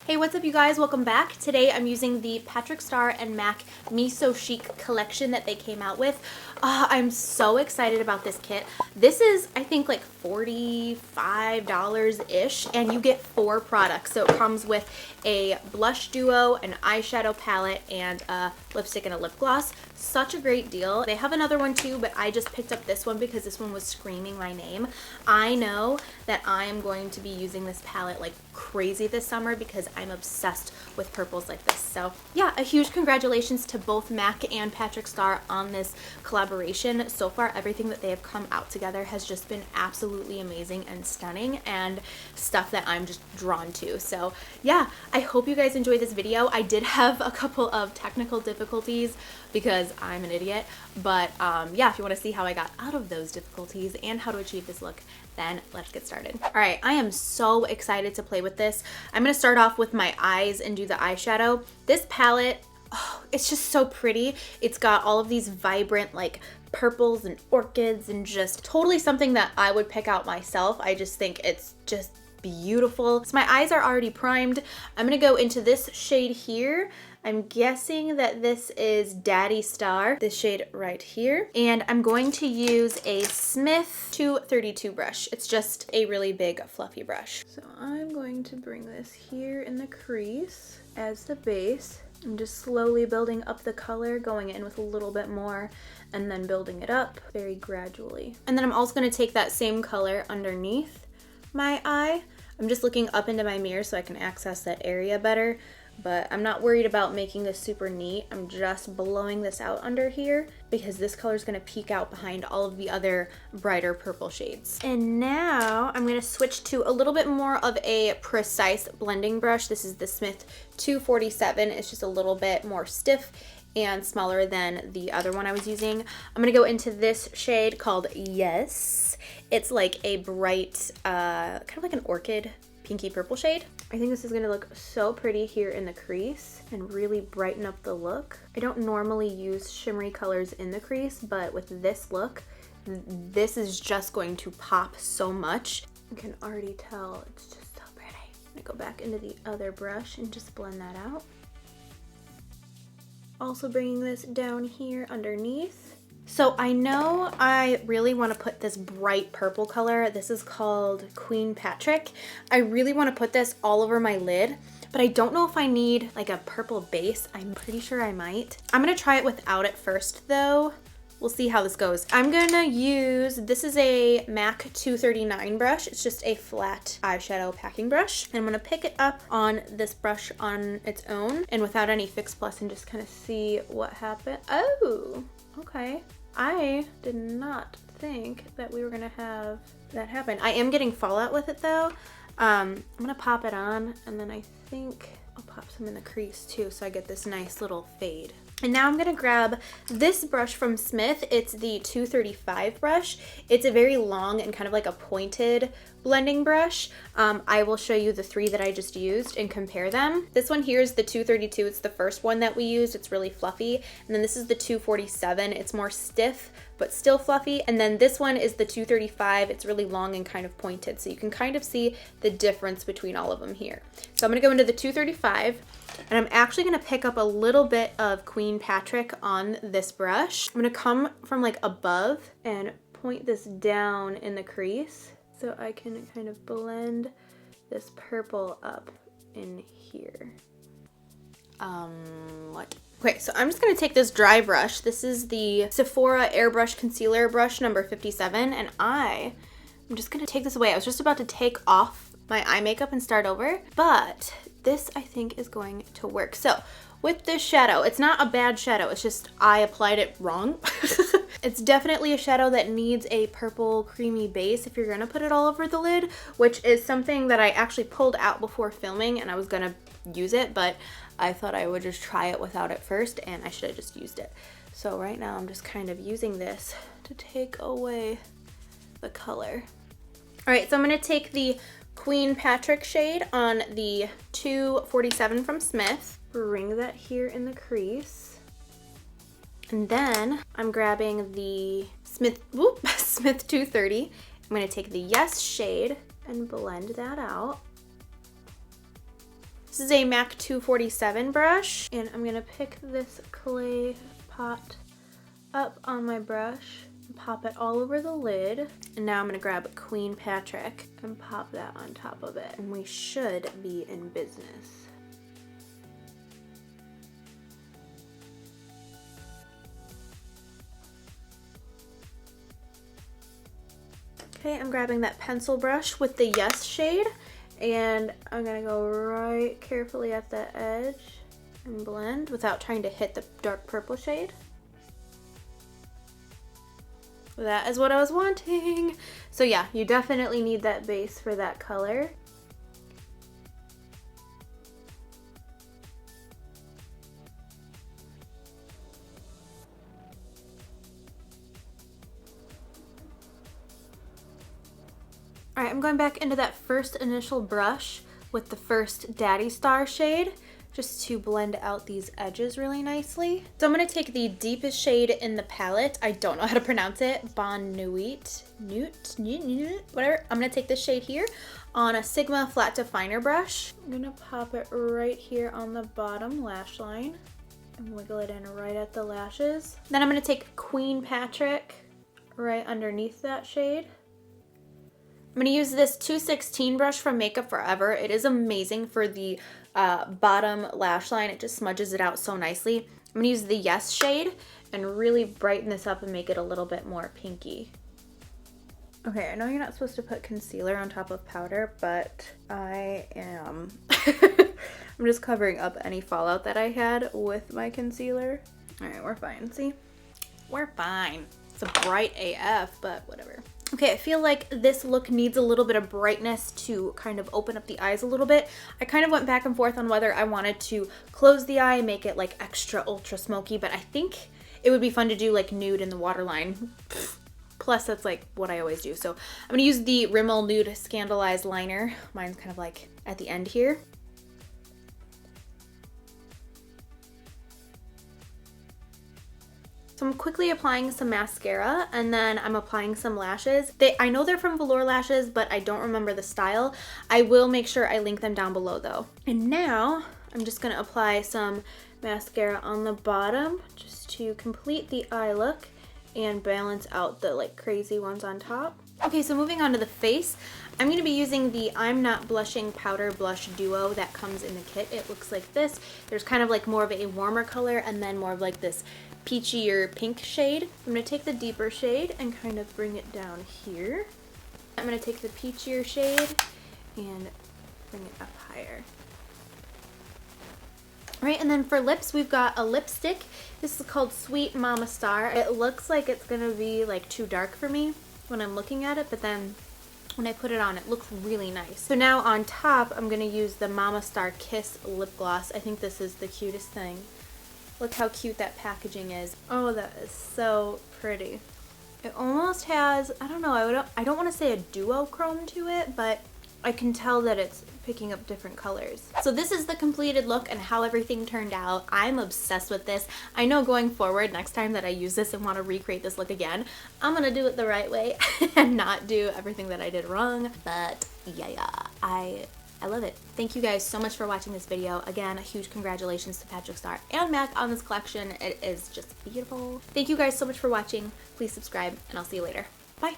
Hey, what's up you guys? Welcome back. Today I'm using the Patrickstarrr and MAC Me So Chic collection that they came out with. I'm so excited about this kit. This is, I think, like $45-ish, and you get 4 products. So it comes with a blush duo, an eyeshadow palette, and a lipstick and a lip gloss. Such a great deal. They have another one too, but I just picked up this one because this one was screaming my name. I know that I am going to be using this palette like crazy this summer because I'm obsessed with purples like this. So yeah, a huge congratulations to both MAC and Patrickstarrr on this collaboration. So far, everything that they have come out together has just been absolutely amazing and stunning, and stuff that I'm just drawn to. So yeah, I hope you guys enjoyed this video. I did have a couple of technical difficulties because I'm an idiot, but yeah, if you want to see how I got out of those difficulties and how to achieve this look, then let's get started. All right, I am so excited to play with this. I'm gonna start off with my eyes and do the eyeshadow. This palette, oh, it's just so pretty. It's got all of these vibrant like purples and orchids and just totally something that I would pick out myself. I just think it's just beautiful. So my eyes are already primed. I'm gonna go into this shade here. I'm guessing that this is Daddy Star, this shade right here. And I'm going to use a Smith 232 brush. It's just a really big fluffy brush. So I'm going to bring this here in the crease as the base. I'm just slowly building up the color, going in with a little bit more and then building it up very gradually. And then I'm also gonna take that same color underneath my eye. I'm just looking up into my mirror so I can access that area better, but I'm not worried about making this super neat. I'm just blowing this out under here because this color is going to peek out behind all of the other brighter purple shades. And now I'm going to switch to a little bit more of a precise blending brush. This is the Smith 247. It's just a little bit more stiff and smaller than the other one I was using. I'm gonna go into this shade called Yes. It's like a bright, kind of like an orchid pinky purple shade. I think this is gonna look so pretty here in the crease and really brighten up the look. I don't normally use shimmery colors in the crease, but with this look, this is just going to pop so much. You can already tell it's just so pretty. I'm gonna go back into the other brush and just blend that out. Also bringing this down here underneath. So I know I really want to put this bright purple color. This is called Queen Patrick. I really want to put this all over my lid, but I don't know if I need like a purple base. I'm pretty sure I might. I'm going to try it without it first though. We'll see how this goes. I'm gonna use, this is a MAC 239 brush. It's just a flat eyeshadow packing brush. And I'm gonna pick it up on this brush on its own and without any Fix Plus and just kind of see what happened. Oh, okay. I did not think that we were gonna have that happen. I am getting fallout with it though. I'm gonna pop it on and then I think I'll pop some in the crease too so I get this nice little fade. And now I'm gonna grab this brush from Smith. It's the 235 brush. It's a very long and kind of like a pointed blending brush. I will show you the 3 that I just used and compare them. This one here is the 232. It's the first one that we used. It's really fluffy. And then this is the 247. It's more stiff, but still fluffy. And then this one is the 235. It's really long and kind of pointed. So you can kind of see the difference between all of them here. So I'm gonna go into the 235. And I'm actually gonna pick up a little bit of Queen Patrick on this brush. I'm gonna come from like above and point this down in the crease so I can kind of blend this purple up in here. Okay, so I'm just gonna take this dry brush. This is the Sephora Airbrush Concealer Brush number 57, and I'm just gonna take this away. I was just about to take off my eye makeup and start over, but this I think is going to work. So with this shadow, it's not a bad shadow, it's just I applied it wrong. It's definitely a shadow that needs a purple creamy base if you're gonna put it all over the lid, which is something that I actually pulled out before filming and I was gonna use it, but I thought I would just try it without it first and I should have just used it. So right now I'm just kind of using this to take away the color. All right, so I'm gonna take the Queen Patrick shade on the 247 from Smith. Bring that here in the crease. And then I'm grabbing the Smith 230. I'm gonna take the Yes shade and blend that out. This is a MAC 247 brush, and I'm gonna pick this clay pot up on my brush and pop it all over the lid. And now I'm gonna grab Queen Patrick and pop that on top of it, and we should be in business. Okay, I'm grabbing that pencil brush with the Yes shade, and I'm gonna go right carefully at the edge and blend without trying to hit the dark purple shade. That is what I was wanting. So yeah, you definitely need that base for that color. All right, I'm going back into that first initial brush with the first Daddy Star shade just to blend out these edges really nicely. So I'm gonna take the deepest shade in the palette. I don't know how to pronounce it. Bon Nuit, whatever. I'm gonna take this shade here on a Sigma flat definer brush. I'm gonna pop it right here on the bottom lash line and wiggle it in right at the lashes. Then I'm gonna take Queen Patrick right underneath that shade. I'm gonna use this 216 brush from Makeup Forever. It is amazing for the bottom lash line. It just smudges it out so nicely. I'm gonna use the Yes shade and really brighten this up and make it a little bit more pinky. Okay, I know you're not supposed to put concealer on top of powder, but I am. I'm just covering up any fallout that I had with my concealer. All right, we're fine, see? We're fine. It's a bright AF, but whatever. Okay, I feel like this look needs a little bit of brightness to kind of open up the eyes a little bit. I kind of went back and forth on whether I wanted to close the eye and make it like extra ultra smoky, but I think it would be fun to do like nude in the waterline. Plus that's like what I always do. So I'm gonna use the Rimmel Nude Scandalized Liner. Mine's kind of like at the end here. So I'm quickly applying some mascara, and then I'm applying some lashes. I know they're from Velour Lashes, but I don't remember the style. I will make sure I link them down below though. And now I'm just gonna apply some mascara on the bottom just to complete the eye look and balance out the like crazy ones on top. Okay, so moving on to the face, I'm going to be using the I'm Not Blushing Powder Blush Duo that comes in the kit. It looks like this. There's kind of like more of a warmer color and then more of like this peachy or pink shade. I'm going to take the deeper shade and kind of bring it down here. I'm going to take the peachier shade and bring it up higher. All right, and then for lips, we've got a lipstick. This is called Sweet Mama Star. It looks like it's going to be like too dark for me when I'm looking at it, but then when I put it on, it looks really nice. So now on top, I'm gonna use the Mama Star Kiss lip gloss. I think this is the cutest thing. Look how cute that packaging is. Oh, that is so pretty. It almost has, I don't know, I don't want to say a duochrome to it, but I can tell that it's picking up different colors. So this is the completed look and how everything turned out. I'm obsessed with this. I know going forward, next time that I use this and want to recreate this look again, I'm gonna do it the right way and not do everything that I did wrong. But yeah, I love it. Thank you guys so much for watching this video. Again, a huge congratulations to Patrickstarrr and MAC on this collection. It is just beautiful. Thank you guys so much for watching. Please subscribe and I'll see you later. Bye.